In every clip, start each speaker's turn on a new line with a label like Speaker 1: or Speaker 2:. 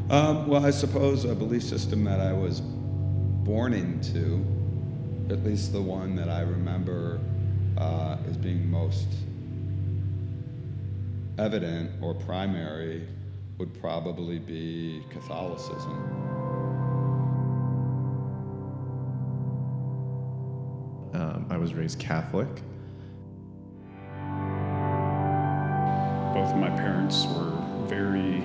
Speaker 1: Well, I suppose a belief system that I was born into, at least the one that I remember as being most evident or primary, would probably be Catholicism.
Speaker 2: I was raised Catholic.
Speaker 3: Both of my parents were very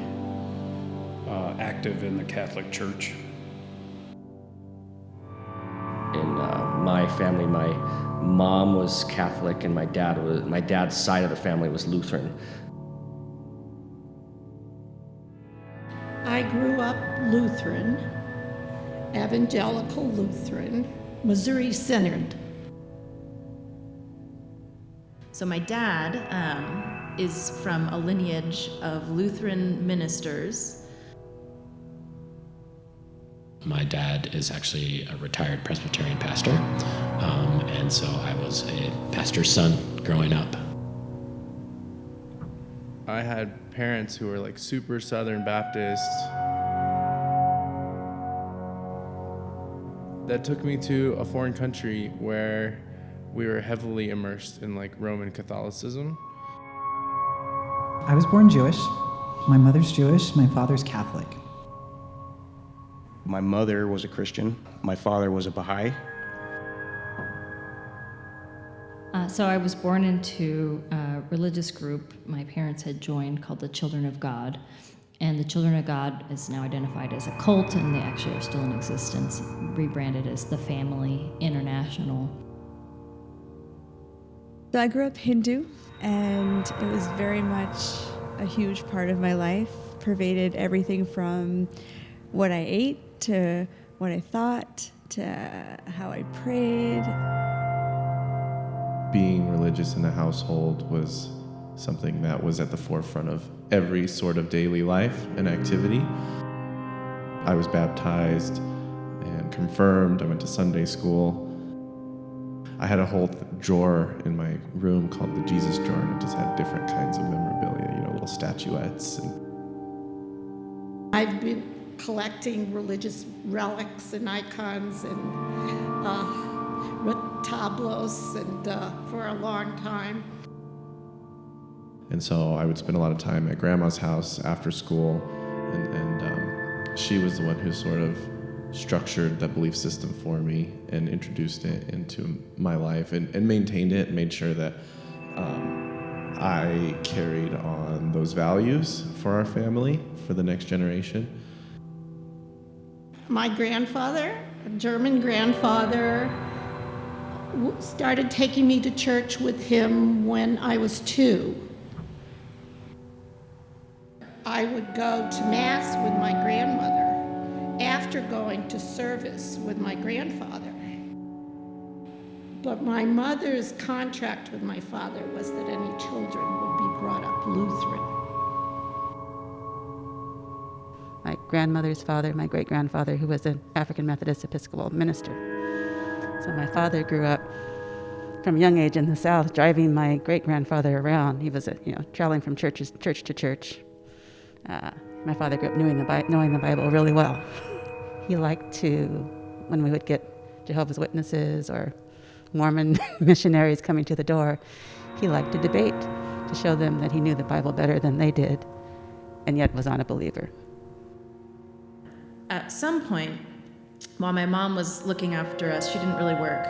Speaker 3: active in the Catholic Church.
Speaker 4: In my family, my mom was Catholic and my dad's side of the family was Lutheran.
Speaker 5: I grew up Lutheran, evangelical Lutheran, Missouri-centered.
Speaker 6: So my dad is from a lineage of Lutheran ministers.
Speaker 7: My dad is actually a retired Presbyterian pastor, and so I was a pastor's son growing up.
Speaker 2: I had parents who were like super Southern Baptists. That took me to a foreign country where we were heavily immersed in like Roman Catholicism.
Speaker 8: I was born Jewish. My mother's Jewish, my father's Catholic.
Speaker 9: My mother was a Christian. My father was a Baha'i.
Speaker 10: So I was born into a religious group my parents had joined called the Children of God. And the Children of God is now identified as a cult, and they actually are still in existence, rebranded as the Family International.
Speaker 11: So I grew up Hindu, and it was very much a huge part of my life, pervaded everything from what I ate to what I thought to how I prayed.
Speaker 2: Being religious in the household was something that was at the forefront of every sort of daily life and activity. I was baptized and confirmed. I went to Sunday school. I had a whole drawer in my room called the Jesus drawer, and it just had different kinds of memorabilia, little statuettes.
Speaker 5: I've been collecting religious relics and icons and tableaus and for a long time.
Speaker 2: And so I would spend a lot of time at Grandma's house after school, and she was the one who sort of structured that belief system for me and introduced it into my life and maintained it and made sure that I carried on those values for our family, for the next generation.
Speaker 5: My grandfather, a German grandfather, started taking me to church with him when I was 2. I would go to Mass with my grandmother after going to service with my grandfather. But my mother's contract with my father was that any children would be brought up Lutheran.
Speaker 12: My grandmother's father, my great-grandfather, who was an African Methodist Episcopal minister. So my father grew up from a young age in the South, driving my great-grandfather around. He was, traveling from church to church. My father grew up knowing the Bible really well. He liked to, when we would get Jehovah's Witnesses or Mormon missionaries coming to the door, he liked to debate to show them that he knew the Bible better than they did, and yet was not a believer.
Speaker 6: At some point, while my mom was looking after us, she didn't really work.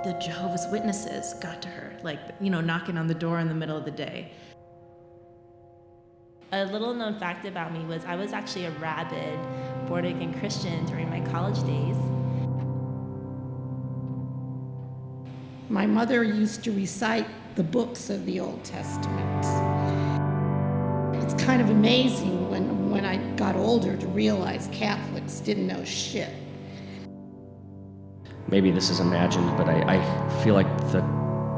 Speaker 6: The Jehovah's Witnesses got to her, knocking on the door in the middle of the day.
Speaker 13: A little known fact about me was I was actually a rabid born-again Christian during my college days.
Speaker 5: My mother used to recite the books of the Old Testament. It's kind of amazing when I got older to realize Catholics didn't know shit.
Speaker 4: Maybe this is imagined, but I feel like the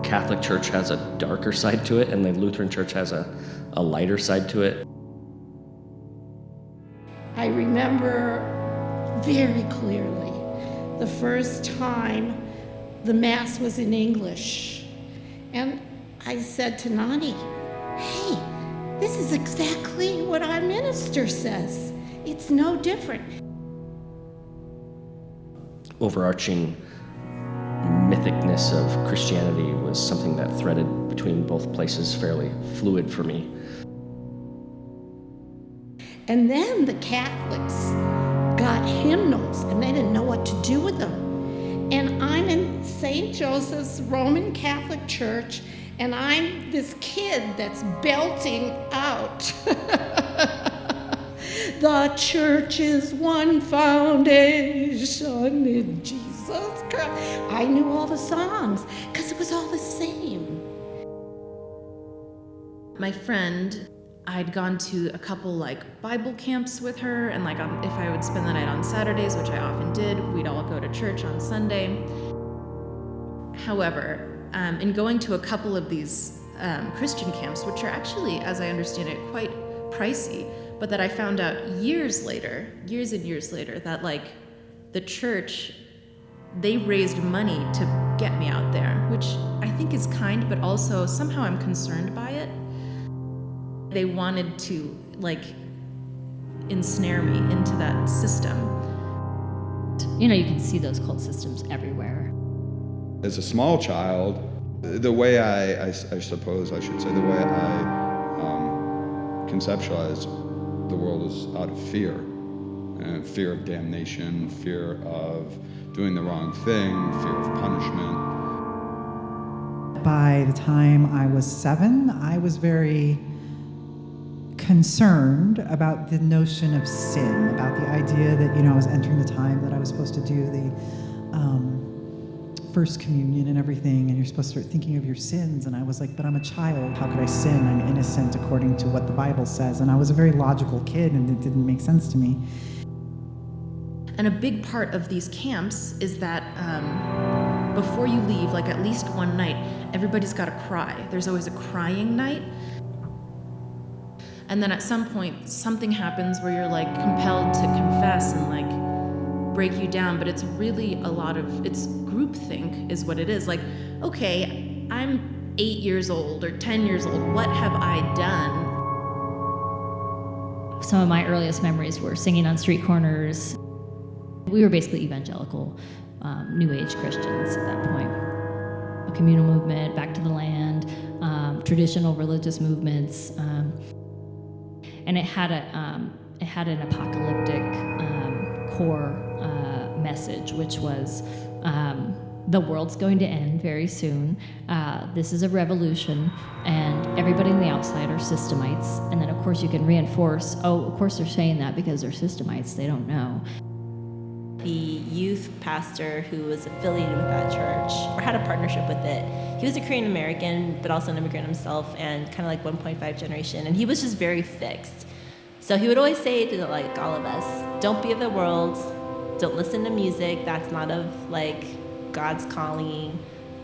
Speaker 4: Catholic Church has a darker side to it, and the Lutheran Church has a lighter side to it.
Speaker 5: I remember very clearly the first time the Mass was in English. And I said to Nani, "Hey, this is exactly what our minister says. It's no different.
Speaker 4: Overarching mythicness of Christianity was something that threaded between both places fairly fluid for me.
Speaker 5: And then the Catholics got hymnals, and they didn't know what to do with them. And I'm in St. Joseph's Roman Catholic Church, and I'm this kid that's belting out. The church is one foundation in Jesus Christ. I knew all the songs because it was all the same.
Speaker 6: My friend, I'd gone to a couple Bible camps with her, and if I would spend the night on Saturdays, which I often did, we'd all go to church on Sunday. However, in going to a couple of these Christian camps, which are actually, as I understand it, quite pricey, but that I found out years and years later, that the church, they raised money to get me out there, which I think is kind, but also somehow I'm concerned by it. They wanted to ensnare me into that system.
Speaker 10: You can see those cult systems everywhere.
Speaker 1: As a small child, the way I suppose I should say, the way I conceptualized the world is out of fear. Fear of damnation, fear of doing the wrong thing, fear of punishment.
Speaker 8: By the time I was 7, I was very concerned about the notion of sin, about the idea that, I was entering the time that I was supposed to do the First Communion and everything, and you're supposed to start thinking of your sins. And I was like, but I'm a child. How could I sin? I'm innocent according to what the Bible says. And I was a very logical kid, and it didn't make sense to me.
Speaker 6: And a big part of these camps is that before you leave, at least one night, everybody's got to cry. There's always a crying night. And then at some point, something happens where you're compelled to confess and break you down, but it's really it's groupthink is what it is. Okay, I'm 8 years old or 10 years old. What have I done?
Speaker 10: Some of my earliest memories were singing on street corners. We were basically evangelical, New Age Christians at that point. A communal movement, back to the land, traditional religious movements, and it had an apocalyptic core message, which was the world's going to end very soon. This is a revolution, and everybody on the outside are systemites. And then, of course, you can reinforce, of course they're saying that because they're systemites. They don't know.
Speaker 13: The youth pastor who was affiliated with that church, or had a partnership with it, he was a Korean American, but also an immigrant himself, and kind of 1.5 generation, and he was just very fixed. So he would always say to all of us, don't be of the world, don't listen to music, that's not of God's calling,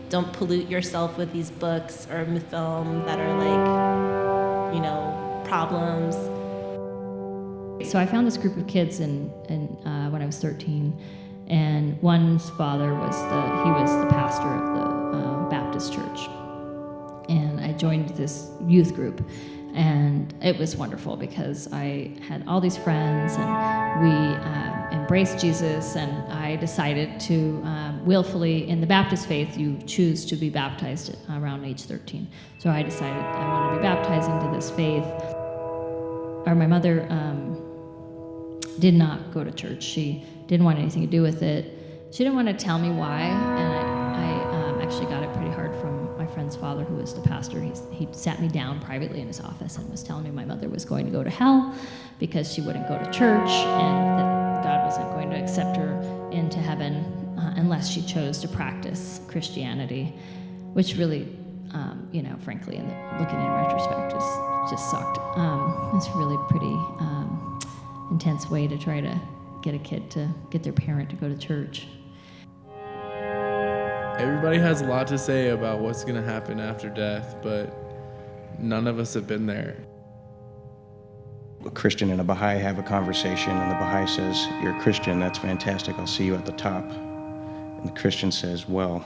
Speaker 13: don't pollute yourself with these books or film that are problems.
Speaker 10: So I found this group of kids when I was 13, and one's father was the pastor of the Baptist church, and I joined this youth group, and it was wonderful because I had all these friends, and we embraced Jesus, and I decided to willfully, in the Baptist faith, you choose to be baptized around age 13. So I decided I wanted to be baptized into this faith. My mother did not go to church. She didn't want anything to do with it. She didn't want to tell me why, and I actually got it pretty hard from my friend's father, who was the pastor. He sat me down privately in his office and was telling me my mother was going to go to hell because she wouldn't go to church, and that God wasn't going to accept her into heaven unless she chose to practice Christianity, which really, frankly, looking in retrospect, just sucked. It's really pretty intense way to try to get a kid to get their parent to go to church.
Speaker 14: Everybody has a lot to say about what's going to happen after death, but none of us have been there.
Speaker 9: A Christian and a Baha'i have a conversation, and the Baha'i says, "You're a Christian, that's fantastic, I'll see you at the top." And the Christian says, "Well,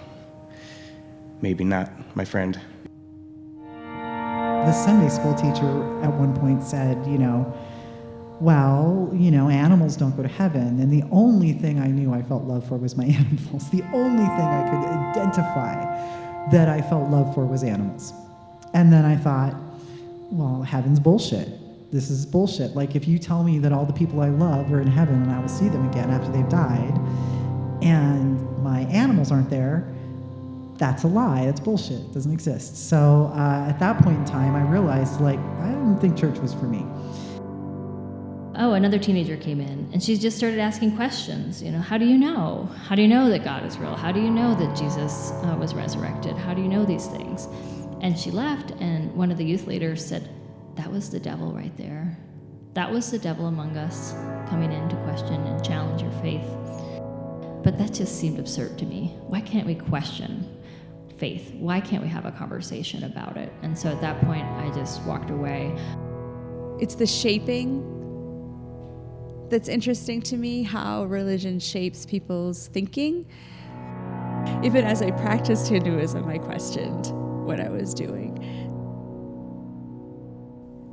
Speaker 9: maybe not, my friend."
Speaker 8: The Sunday school teacher at one point said, well, animals don't go to heaven. And the only thing I knew I felt love for was my animals. The only thing I could identify that I felt love for was animals. And then I thought, well, heaven's bullshit. This is bullshit. Like, if you tell me that all the people I love are in heaven and I will see them again after they've died, and my animals aren't there, that's a lie. That's bullshit. It doesn't exist. So at that point in time, I realized, I don't think church was for me.
Speaker 10: Oh, another teenager came in, and she just started asking questions. How do you know? How do you know that God is real? How do you know that Jesus was resurrected? How do you know these things? And she left, and one of the youth leaders said, that was the devil right there. That was the devil among us, coming in to question and challenge your faith. But that just seemed absurd to me. Why can't we question faith? Why can't we have a conversation about it? And so at that point, I just walked away.
Speaker 11: It's the shaping that's interesting to me, how religion shapes people's thinking. Even as I practiced Hinduism, I questioned what I was doing.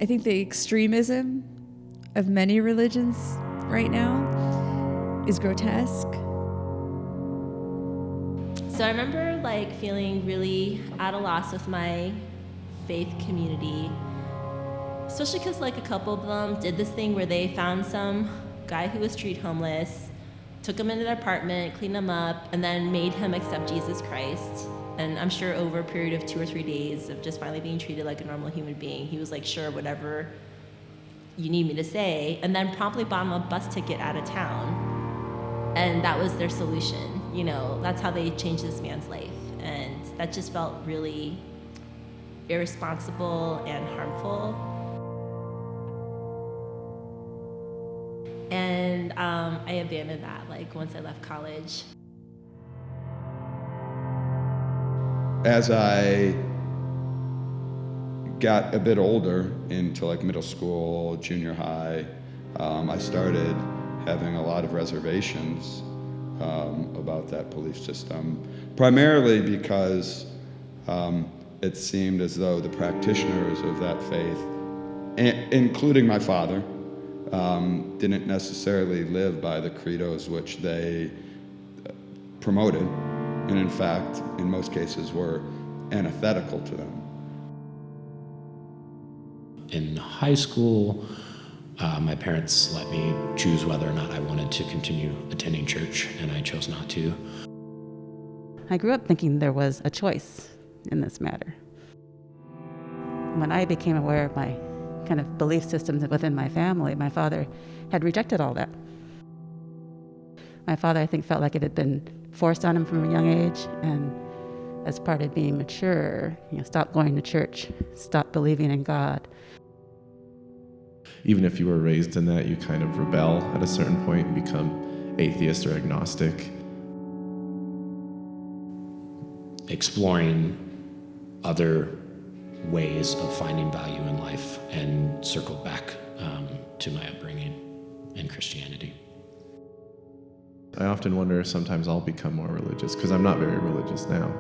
Speaker 11: I think the extremism of many religions right now is grotesque.
Speaker 13: So I remember feeling really at a loss with my faith community, especially because a couple of them did this thing where they found some guy who was street homeless, took him into their apartment, cleaned him up, and then made him accept Jesus Christ. And I'm sure over a period of 2 or 3 days of just finally being treated like a normal human being, he was sure, whatever you need me to say, and then promptly bought him a bus ticket out of town. And that was their solution. That's how they changed this man's life. And that just felt really irresponsible and harmful. And I abandoned that once I left college.
Speaker 1: As I got a bit older, into middle school, junior high, I started having a lot of reservations about that belief system, primarily because it seemed as though the practitioners of that faith, including my father, didn't necessarily live by the credos which they promoted, and in fact, in most cases, were antithetical to them.
Speaker 7: In high school, my parents let me choose whether or not I wanted to continue attending church, and I chose not to.
Speaker 12: I grew up thinking there was a choice in this matter. When I became aware of my kind of belief systems within my family, my father had rejected all that. My father, I think, felt like it had been forced on him from a young age, and as part of being mature, stopped going to church, stopped believing in God.
Speaker 2: Even if you were raised in that, you kind of rebel at a certain point and become atheist or agnostic.
Speaker 7: Exploring other ways of finding value in life and circled back to my upbringing in Christianity.
Speaker 2: I often wonder if sometimes I'll become more religious, because I'm not very religious now.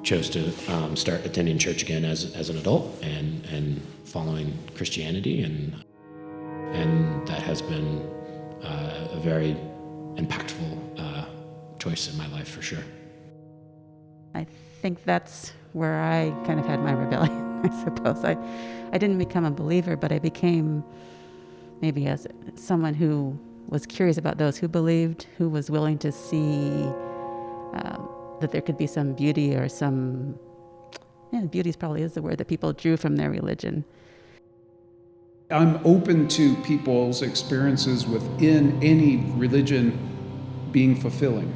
Speaker 7: Chose to start attending church again as an adult and following Christianity, and that has been a very impactful choice in my life for sure.
Speaker 12: I think that's where I kind of had my rebellion, I suppose. I didn't become a believer, but I became maybe as someone who was curious about those who believed, who was willing to see that there could be some beauty or some, beauty probably is the word that people drew from their religion.
Speaker 15: I'm open to people's experiences within any religion being fulfilling.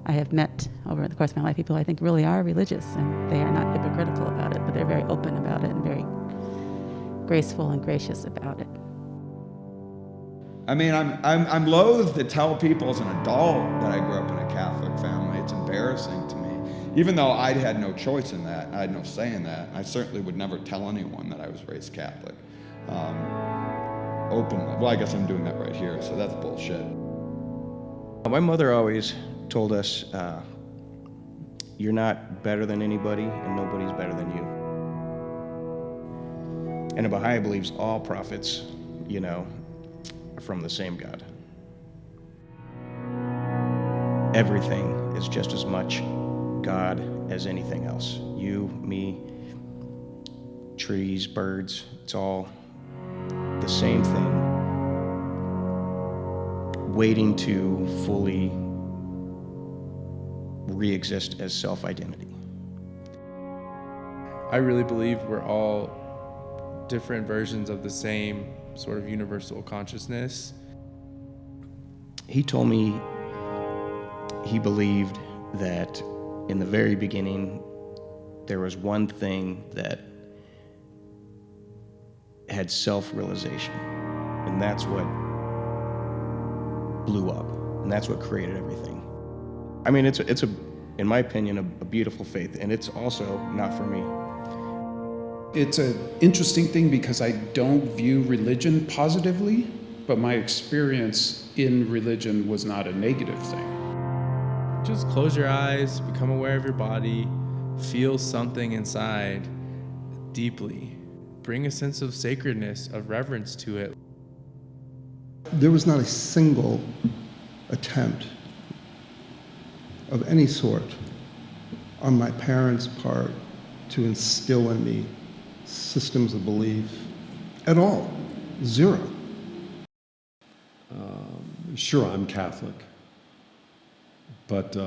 Speaker 12: I have met over the course of my life people I think really are religious, and they are not hypocritical about it, but they're very open about it and very graceful and gracious about it.
Speaker 1: I mean, I'm loath to tell people as an adult that I grew up in a Catholic family. It's embarrassing to me. Even though I had no choice in that, I had no say in that. I certainly would never tell anyone that I was raised Catholic openly. Well, I guess I'm doing that right here, so that's bullshit.
Speaker 9: My mother always told us, you're not better than anybody and nobody's better than you. And a Baha'i believes all prophets, are from the same God. Everything is just as much God as anything else. You, me, trees, birds, it's all the same thing, waiting to fully re-exist as self-identity.
Speaker 14: I really believe we're all different versions of the same sort of universal consciousness.
Speaker 9: He told me he believed that in the very beginning there was one thing that had self-realization, and that's what blew up, and that's what created everything. I mean, it's in my opinion, a beautiful faith, and it's also not for me.
Speaker 15: It's an interesting thing because I don't view religion positively, but my experience in religion was not a negative thing.
Speaker 14: Just close your eyes, become aware of your body, feel something inside deeply. Bring a sense of sacredness, of reverence to it.
Speaker 16: There was not a single attempt of any sort on my parents' part to instill in me systems of belief at all. Zero.
Speaker 17: Sure, I'm Catholic, but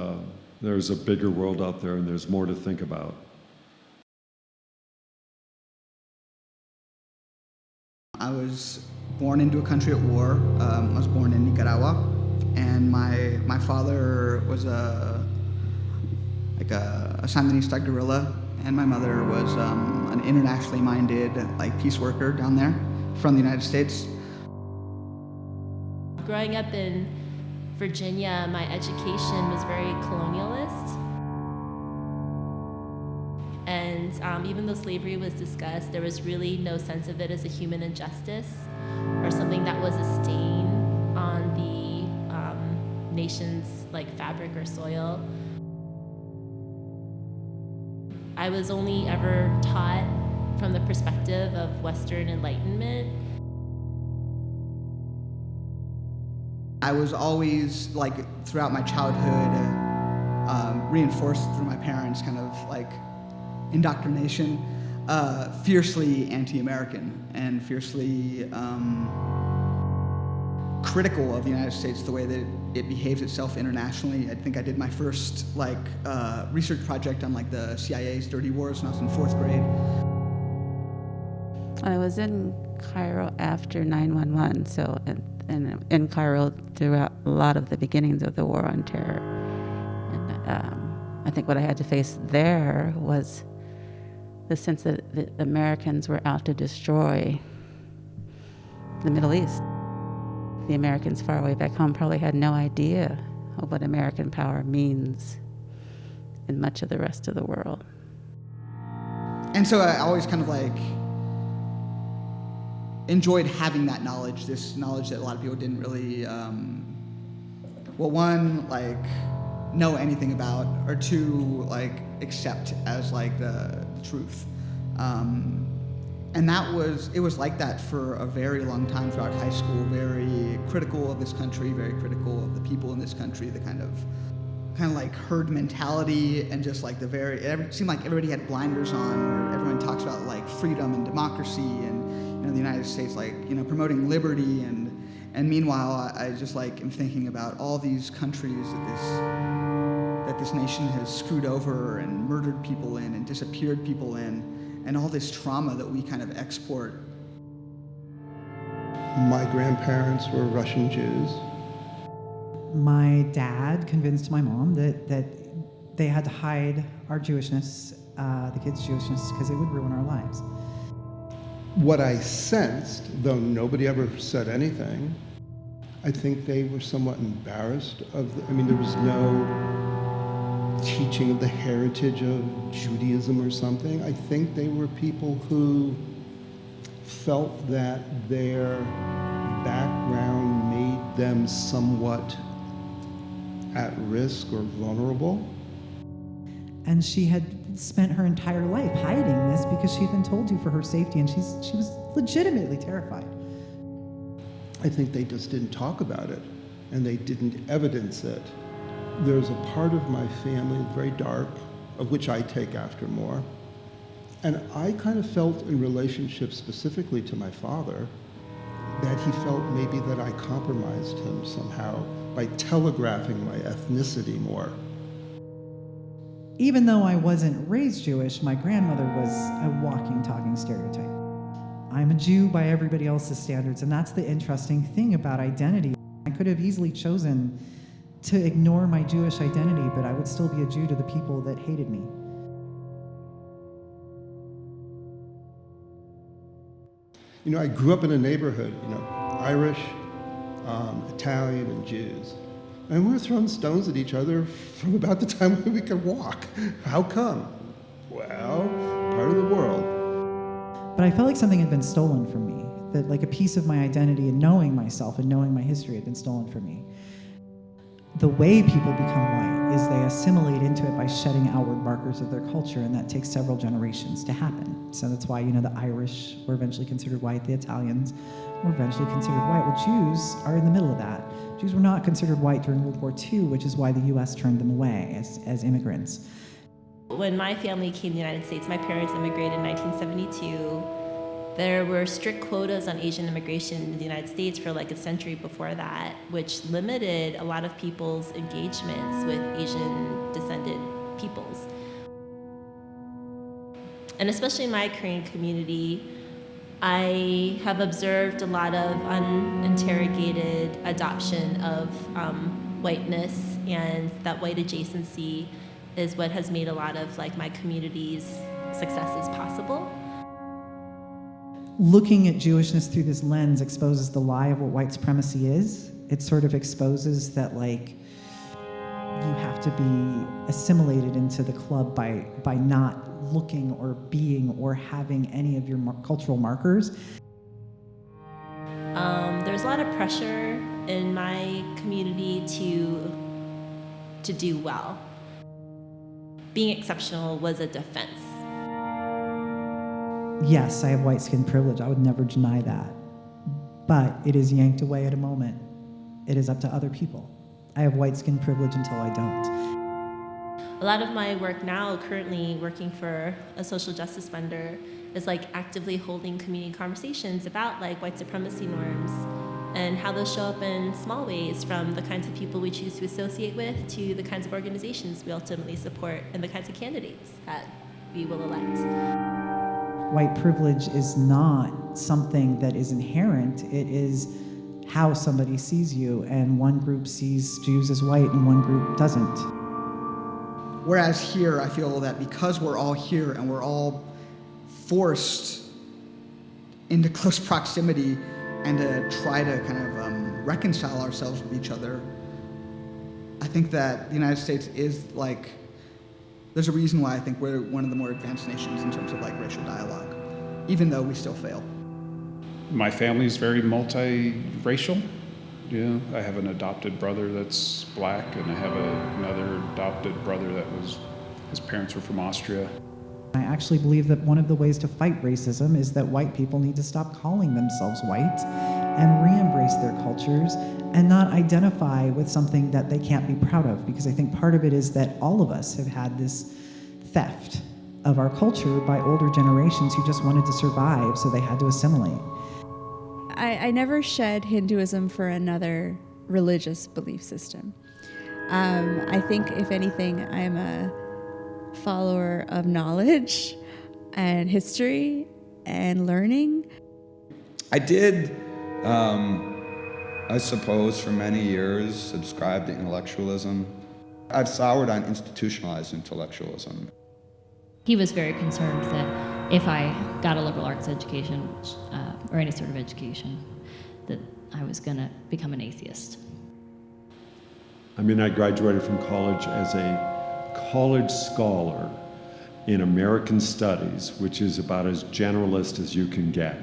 Speaker 17: there's a bigger world out there and there's more to think about.
Speaker 18: I was born into a country at war. I was born in Nicaragua, and my father was a Sandinista guerrilla, and my mother was an internationally minded peace worker down there from the United States.
Speaker 13: Growing up in Virginia, my education was very colonialist. And even though slavery was discussed, there was really no sense of it as a human injustice or something that was a stain on the nation's fabric or soil. I was only ever taught from the perspective of Western Enlightenment.
Speaker 18: I was always, throughout my childhood, reinforced through my parents' kind of indoctrination, fiercely anti-American and fiercely critical of the United States, the way that it behaves itself internationally. I think I did my first research project on the CIA's dirty wars when I was in 4th grade.
Speaker 12: I was in Cairo after 9/11, so in Cairo throughout a lot of the beginnings of the war on terror. And I think what I had to face there was the sense that the Americans were out to destroy the Middle East. The Americans far away back home probably had no idea of what American power means in much of the rest of the world.
Speaker 18: And so I always kind of enjoyed having that knowledge, this knowledge that a lot of people didn't really, know anything about, or two, accept as the truth. And it was like that for a very long time throughout high school, very critical of this country, very critical of the people in this country, the kind of herd mentality, and just it seemed like everybody had blinders on, where everyone talks about freedom and democracy and the United States promoting liberty, and meanwhile I just am thinking about all these countries that this nation has screwed over and murdered people in and disappeared people in, and all this trauma that we kind of export.
Speaker 16: My grandparents were Russian Jews.
Speaker 8: My dad convinced my mom that they had to hide our Jewishness, the kids' Jewishness, because it would ruin our lives.
Speaker 16: What I sensed, though nobody ever said anything, I think they were somewhat embarrassed there was no teaching of the heritage of Judaism or something. I think they were people who felt that their background made them somewhat at risk or vulnerable.
Speaker 8: And she had spent her entire life hiding this because she'd been told to for her safety, and she was legitimately terrified.
Speaker 16: I think they just didn't talk about it, and they didn't evidence it. There's a part of my family, very dark, of which I take after more. And I kind of felt in relationship specifically to my father that he felt maybe that I compromised him somehow by telegraphing my ethnicity more.
Speaker 8: Even though I wasn't raised Jewish, my grandmother was a walking, talking stereotype. I'm a Jew by everybody else's standards, and that's the interesting thing about identity. I could have easily chosen to ignore my Jewish identity, but I would still be a Jew to the people that hated me.
Speaker 16: You know, I grew up in a neighborhood, Irish, Italian, and Jews. And we were throwing stones at each other from about the time we could walk. How come? Well, part of the world.
Speaker 8: But I felt like something had been stolen from me, that like a piece of my identity and knowing myself and knowing my history had been stolen from me. The way people become white is they assimilate into it by shedding outward markers of their culture, and that takes several generations to happen. So that's why, the Irish were eventually considered white, the Italians were eventually considered white. Well, Jews are in the middle of that. Jews were not considered white during World War II, which is why the US turned them away as immigrants.
Speaker 13: When my family came to the United States, my parents immigrated in 1972. There were strict quotas on Asian immigration in the United States for like a century before that, which limited a lot of people's engagements with Asian-descended peoples. And especially in my Korean community, I have observed a lot of uninterrogated adoption of whiteness, and that white adjacency is what has made a lot of like my community's successes possible.
Speaker 8: Looking at Jewishness through this lens exposes the lie of what white supremacy is. It sort of exposes that like you have to be assimilated into the club by not looking or being or having any of your cultural markers.
Speaker 13: There's a lot of pressure in my community to do well. Being exceptional was a defense.
Speaker 8: Yes, I have white skin privilege. I would never deny that. But it is yanked away at a moment. It is up to other people. I have white skin privilege until I don't.
Speaker 13: A lot of my work now, currently working for a social justice funder, is like actively holding community conversations about like white supremacy norms and how those show up in small ways, from the kinds of people we choose to associate with to the kinds of organizations we ultimately support and the kinds of candidates that we will elect.
Speaker 8: White privilege is not something that is inherent. It is how somebody sees you, and one group sees Jews as white and one group doesn't.
Speaker 18: Whereas here, I feel that because we're all here and we're all forced into close proximity and to try to kind of reconcile ourselves with each other, I think that the United States is like, there's a reason why I think we're one of the more advanced nations in terms of like racial dialogue, even though we still fail.
Speaker 3: My family is very multiracial. I have an adopted brother that's black, and I have another adopted brother that his parents were from Austria.
Speaker 8: I actually believe that one of the ways to fight racism is that white people need to stop calling themselves white and re-embrace their cultures and not identify with something that they can't be proud of, because I think part of it is that all of us have had this theft of our culture by older generations who just wanted to survive, so they had to assimilate.
Speaker 11: I never shed Hinduism for another religious belief system. I think, if anything, I'm a follower of knowledge and history and learning.
Speaker 1: I did, I suppose, for many years, subscribe to intellectualism. I've soured on institutionalized intellectualism.
Speaker 10: He was very concerned that if I got a liberal arts education, or any sort of education, that I was going to become an atheist.
Speaker 17: I mean, I graduated from college as a college scholar in American Studies, which is about as generalist as you can get.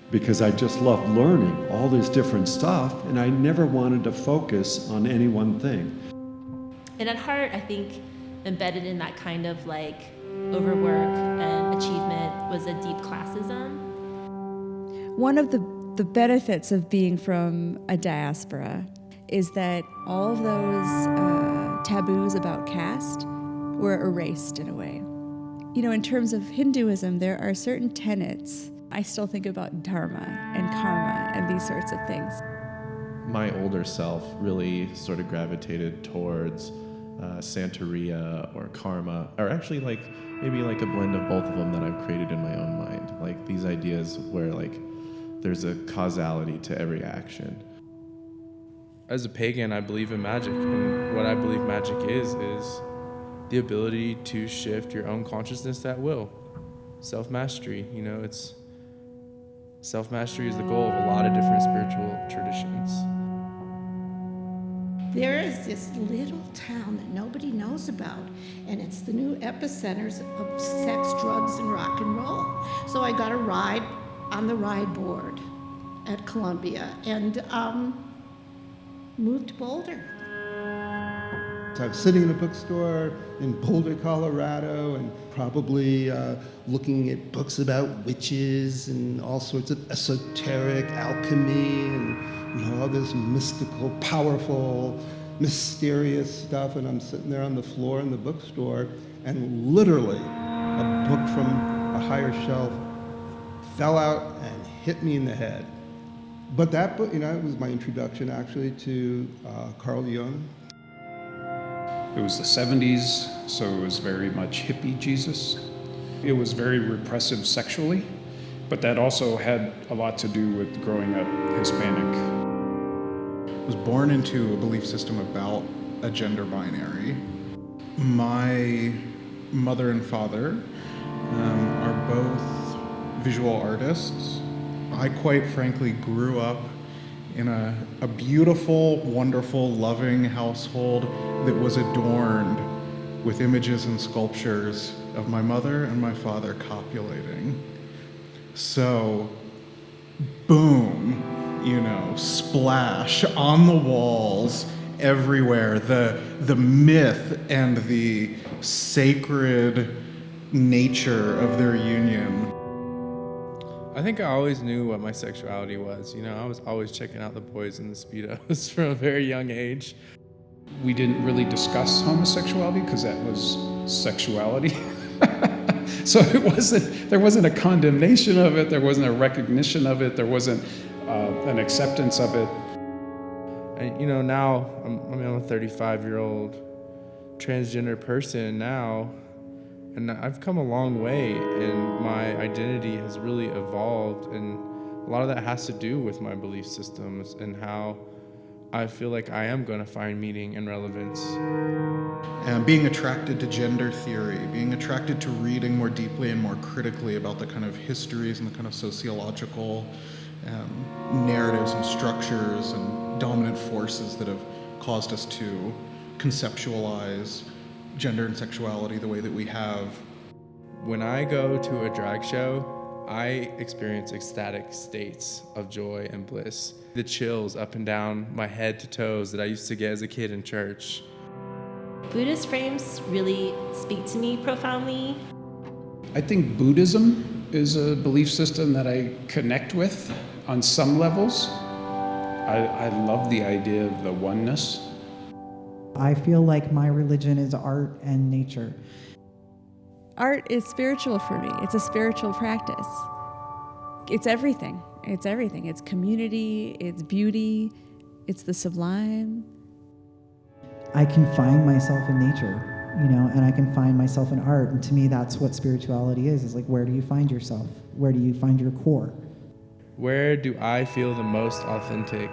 Speaker 17: Because I just love learning all this different stuff, and I never wanted to focus on any one thing.
Speaker 13: And at heart, I think embedded in that kind of like overwork and achievement was a deep classism.
Speaker 11: One of the benefits of being from a diaspora is that all of those taboos about caste were erased in a way. You know, in terms of Hinduism, there are certain tenets. I still think about dharma and karma and these sorts of things.
Speaker 2: My older self really sort of gravitated towards Santeria or karma, or actually maybe a blend of both of them that I've created in my own mind. Like these ideas where there's a causality to every action.
Speaker 14: As a pagan, I believe in magic, and what I believe magic is the ability to shift your own consciousness at will. Self-mastery, it's self-mastery is the goal of a lot of different spiritual traditions.
Speaker 5: There is this little town that nobody knows about, and it's the new epicenters of sex, drugs, and rock and roll. So I got a ride on the ride board at Columbia and moved to Boulder.
Speaker 16: So I was sitting in a bookstore in Boulder, Colorado, and probably looking at books about witches and all sorts of esoteric alchemy and all this mystical, powerful, mysterious stuff. And I'm sitting there on the floor in the bookstore, and literally a book from a higher shelf fell out and hit me in the head. But that book, it was my introduction actually to Carl Jung.
Speaker 15: It was the 70s, so it was very much hippie Jesus. It was very repressive sexually, but that also had a lot to do with growing up Hispanic.
Speaker 19: I was born into a belief system about a gender binary. My mother and father are both visual artists. I quite frankly grew up in a beautiful, wonderful, loving household that was adorned with images and sculptures of my mother and my father copulating. So, boom, splash on the walls everywhere, the myth and the sacred nature of their union.
Speaker 14: I think I always knew what my sexuality was. I was always checking out the boys in the Speedos from a very young age.
Speaker 15: We didn't really discuss homosexuality because that was sexuality. So there wasn't a condemnation of it, there wasn't a recognition of it, there wasn't an acceptance of it.
Speaker 14: And now I'm a 35-year-old transgender person now, and I've come a long way, and my identity has really evolved, and a lot of that has to do with my belief systems and how I feel like I am going to find meaning and relevance.
Speaker 19: And being attracted to gender theory, being attracted to reading more deeply and more critically about the kind of histories and the kind of sociological narratives and structures and dominant forces that have caused us to conceptualize gender and sexuality the way that we have.
Speaker 14: When I go to a drag show, I experience ecstatic states of joy and bliss. The chills up and down my head to toes that I used to get as a kid in church.
Speaker 13: Buddhist frames really speak to me profoundly.
Speaker 15: I think Buddhism is a belief system that I connect with on some levels. I love the idea of the oneness.
Speaker 8: I feel like my religion is art and nature.
Speaker 11: Art is spiritual for me. It's a spiritual practice. It's everything. It's everything. It's community, it's beauty, it's the sublime.
Speaker 8: I can find myself in nature, and I can find myself in art. And to me, that's what spirituality is like, where do you find yourself? Where do you find your core?
Speaker 14: Where do I feel the most authentic?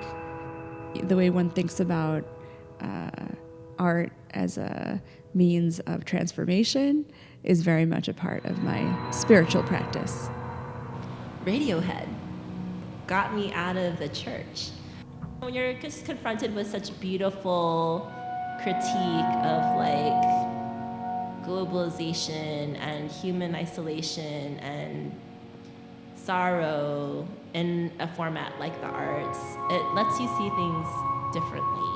Speaker 11: The way one thinks about art as a means of transformation is very much a part of my spiritual practice.
Speaker 13: Radiohead got me out of the church. When you're just confronted with such beautiful critique of globalization and human isolation and sorrow in a format like the arts, it lets you see things differently.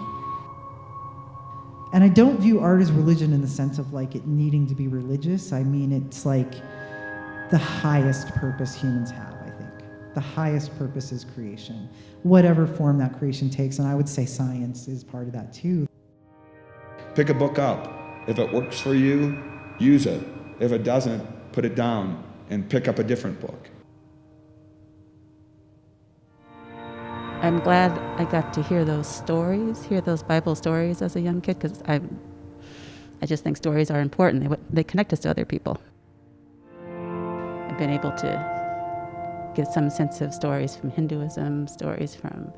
Speaker 8: And I don't view art as religion in the sense of it needing to be religious. I mean, it's the highest purpose humans have, I think. The highest purpose is creation, whatever form that creation takes. And I would say science is part of that too.
Speaker 1: Pick a book up. If it works for you, use it. If it doesn't, put it down and pick up a different book.
Speaker 12: I'm glad I got to hear those stories, hear those Bible stories as a young kid, because I just think stories are important. They connect us to other people. I've been able to get some sense of stories from Hinduism, stories from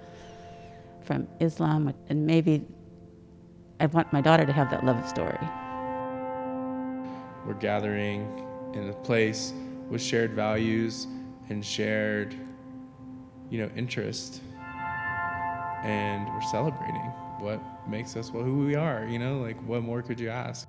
Speaker 12: Islam, and maybe I want my daughter to have that love story.
Speaker 14: We're gathering in a place with shared values and shared, interest. And we're celebrating what makes us who we are, like what more could you ask?